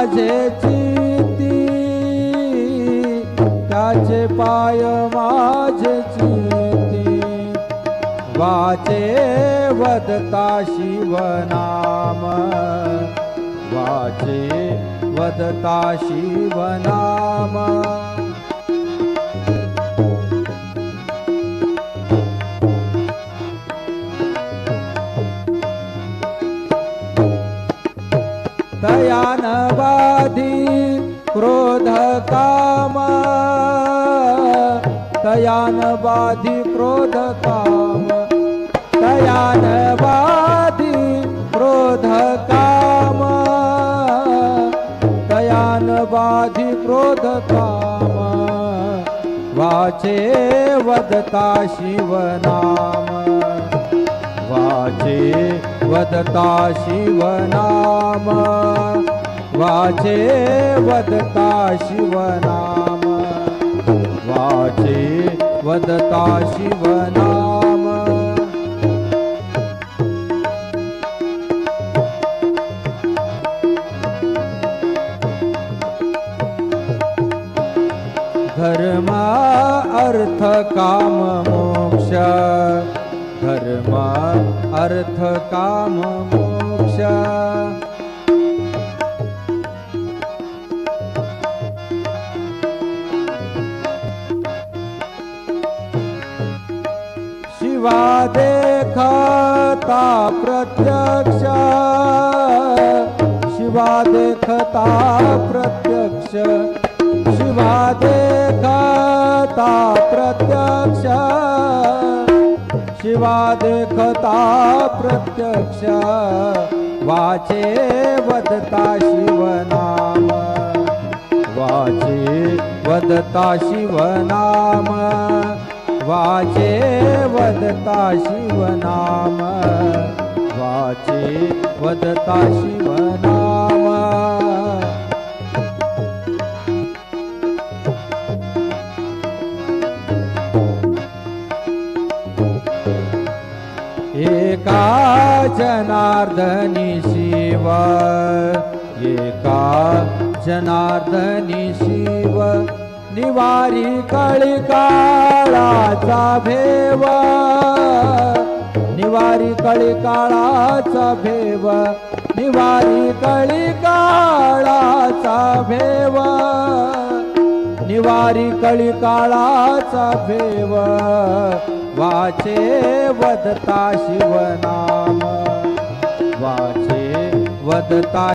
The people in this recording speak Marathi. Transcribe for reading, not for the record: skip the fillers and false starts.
माझे चिती त्याचे पाय माझे चिती वाचे वदता शिवनाम वाचे वदता शिवनाम तयान बाधी क्रोध काम तयान बाधी क्रोध काम तयान बाधी क्रोध काम तयान बाधी क्रोध काम वाचे वदता शिवनाम वाचे वदता शिवनाम वाचे वदता शिवनाम वाचे वदता शिवनाम धर्म अर्थ काम मोक्ष धर्म अर्थ काम मोक्ष शिवा देखता प्रत्यक्ष शिवा देखता प्रत्यक्ष शिवा देखता प्रत्यक्ष शिवा देखता प्रत्यक्ष वाचे वदता शिवनाम वाचे वदता शिवनाम वाचे वदता शिवनाम वाचे वदता शिवनाम एका जनार्दनी शिव एका जनार्दनी शिव निवारी कळिकाळाचा भेव निवारी कळिकाळाचा भेव निवारी कळिकाळाचा भेव निवारी कळिकाळाचा भेव वाचे वदता शिवनाम वाचे वदता